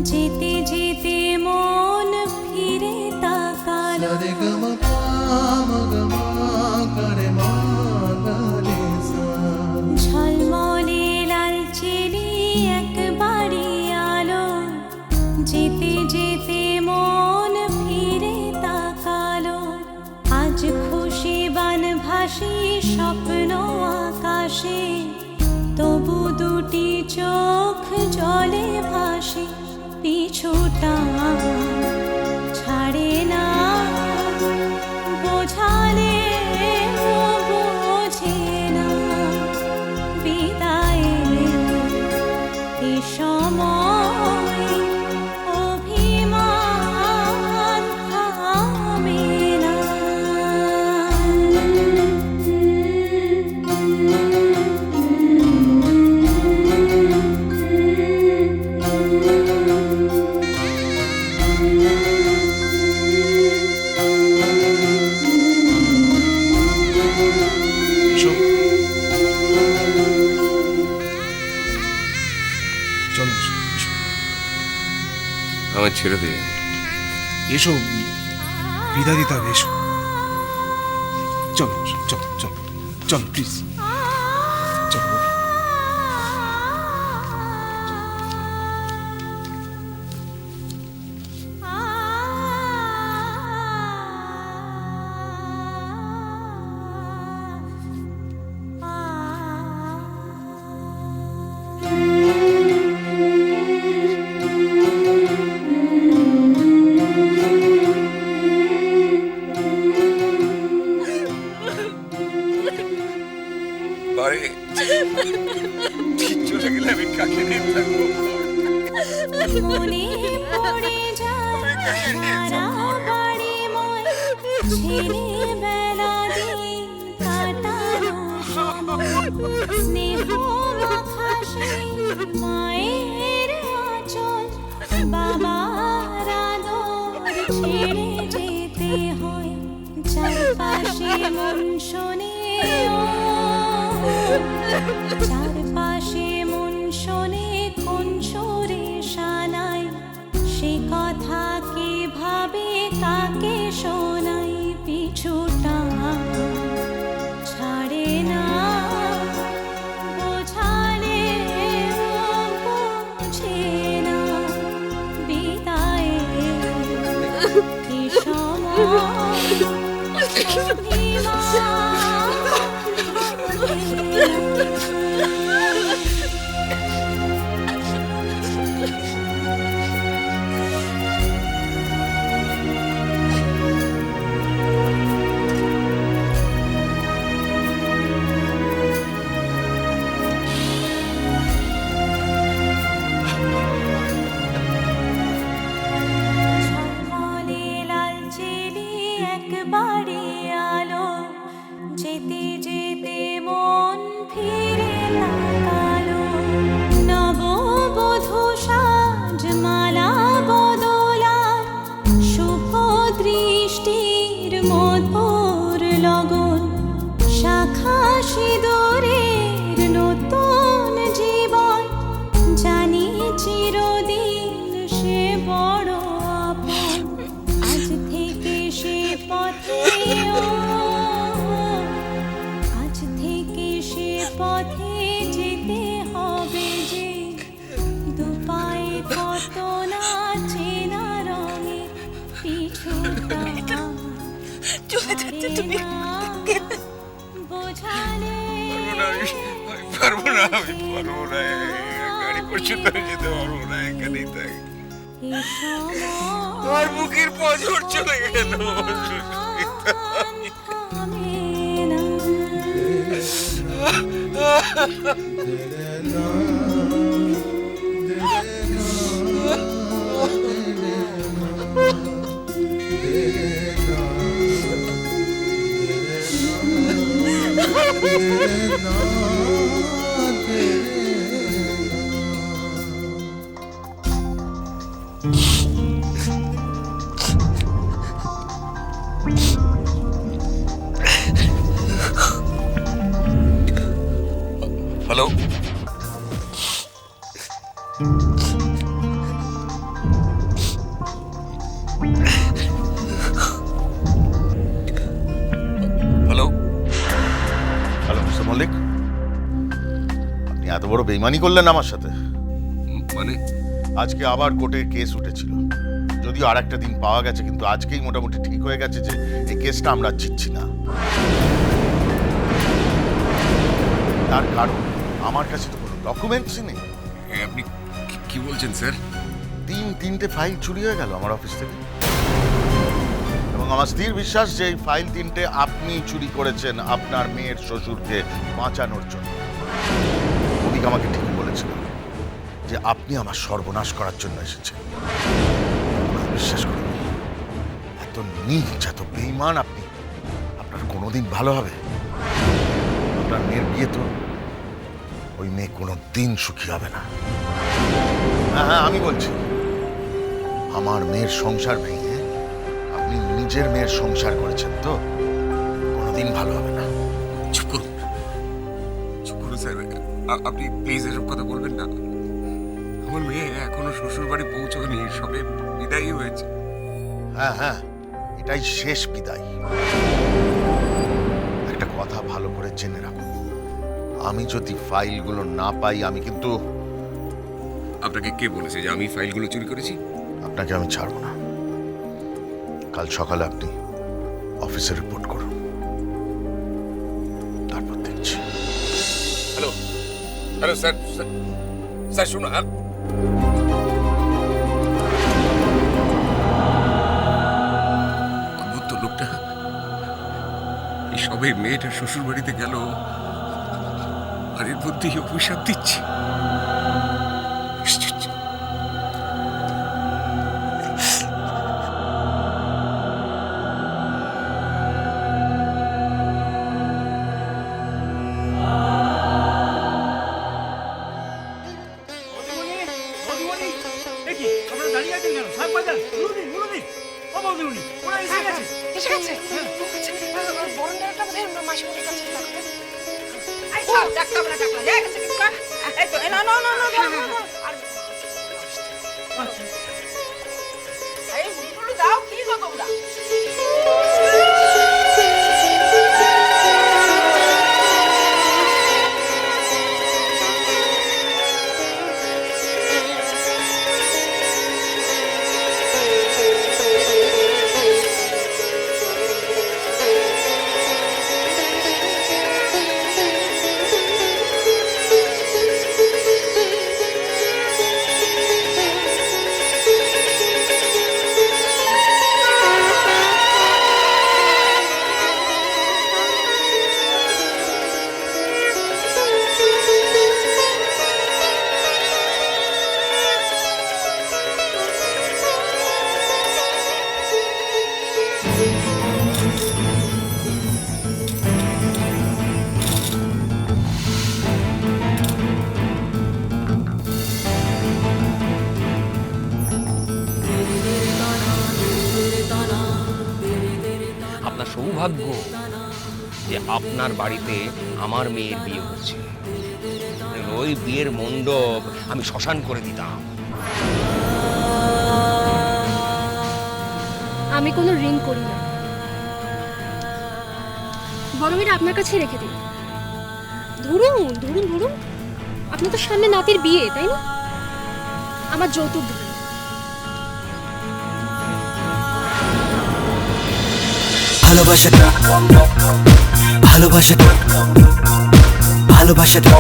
যেতে যেতে মন ফিরে তাকালো ঝলমলে লালচেরি একবারে আলো যেতে যেতে মন ফিরে তাকালো আজ খুশি বানভাসী স্বপ্ন আকাশে তবু দুটি চোখ জলে ভাসে পিছুটা ছাড়ে না বোঝালে বোঝে না বিদায়ের এ সময় অভিমান থামে না। আমার ছেড়ে দে। এসো, বিদায় দিতে হবে। এসো, চলো চলো চলো চলো প্লিজ চলো। বাড়ি চলে গেলে আমি কাকে নিয়ে থাকবো? মনে পড়ে যায় সারা বাড়িময় ছেলেবেলা দিন কাটানো স্নেহ মাখা সেই মায়ের আঁচল বাবার আদর ছেড়ে যেতে হয় চারপাশে মন শোনে চারপাশে মন শোনে কোন সুরে শানাই সে কথা কে ভাবে কাকে শোনাই পিছুটা ছাড়ে না বোঝালে বোঝে না বিদায়ের কি সময় ঝলমলে লালচেরি একবারে আলো যেতে যেতে মন ফিরে তাকালো নববধূ সাজমালা বদলার শুভ দৃষ্টির মধুর লগন শাখা সিঁদুরের নতুন জীবন জানি চিরদিন সে বড় আপন আজ থেকে সে পথে আজ থেকে সে পথে যেতে হবে যে দুপায়ে কত না চেনা রঙে পিছুটা চলে যাচ্ছে তুমি বোঝালে পারবো না, আমি পারবো না, গাড়ি পর্যন্ত যেতে পারবো না, এখানেই থাক। তোমার বুকের পাঁজর চলে গেল। হ্যালো, বড় বেইমানি করলেন আমার সাথে। মানে আজকে আবার কোর্টে কেস উঠেছিল, যদিও আর একটা দিন পাওয়া গেছে, কিন্তু আজকেই মোটামুটি ঠিক হয়ে গেছে যে এই কেসটা আমরা জিতছি না। তার কারণ আমার কাছে তো কোনো ডকুমেন্টসই নেই। আপনি কি বলছেন স্যার? তিনটে ফাইল চুরি হয়ে গেল আমার অফিস থেকে, এবং আমার স্থির বিশ্বাস যে এই ফাইল তিনটে আপনি চুরি করেছেন আপনার মেয়ের শ্বশুরকে বাঁচানোর জন্য। অভিক আমাকে ঠিকই বলেছিল যে আপনি আমার সর্বনাশ করার জন্য এসেছেন। বিশ্বাস করুন, এত নীচ এত বেঈমান আপনি, আপনার কোনোদিন ভালো হবে? আপনার মেয়ের বিয়ে তো, ওই মেয়ে কোনোদিন সুখী হবে না। হ্যাঁ, আমি বলছি, আমার মেয়ের সংসার ভেঙে আপনি নিজের মেয়ের সংসার করেছেন তো, কোনোদিন ভালো হবে না। চুপ করুন স্যার, আপনি প্লিজ এসব কথা বলবেন না। আমার মেয়ে এখনো শ্বশুর বাড়ি পৌঁছয়নি, সবে বিদায়ী হয়েছে। হ্যাঁ, এটাই শেষ বিদায়। একটা কথা ভালো করে জেনে রাখুন, আমি যদি ফাইলগুলো না পাই, আমি কিন্তু আপনাকে কে বলেছে যে আমি ফাইলগুলো চুরি করেছি? আপনাকে আমি ছাড়ব না। কাল সকালে আপনি অফিসে রিপোর্ট করুন, তারপর দেখছি। হ্যালো স্যার শুনুন। অদ্ভুত তো লোকটা, এই সবে মেয়েটা শ্বশুর বাড়িতে গেল আর এর মধ্যেই অভিশাপ দিচ্ছে। আশ্চর্য। এসে গেছে বরণটা বোধহয় মাসিমণির কাছে রাখবে। ডাক্তার এই তো না এই মুখগুলো দাও, কি গো তোমরা? আপনার সৌভাগ্য যে আপনার বাড়িতে আমার মেয়ের বিয়ে হচ্ছে। ওই বিয়ের মণ্ডপ আমি শ্মশান করে দিতাম। আমি কোনো রিং করি না, বরং এটা আপনার কাছে রেখে দিন। ধরুন ধরুন ধরুন, আপনার তো সামনে নাতির বিয়ে, তাই না? আমার যৌতুক ধরুন। ভালোবাসাটা ভালোবাসাটা ভালোবাসাটা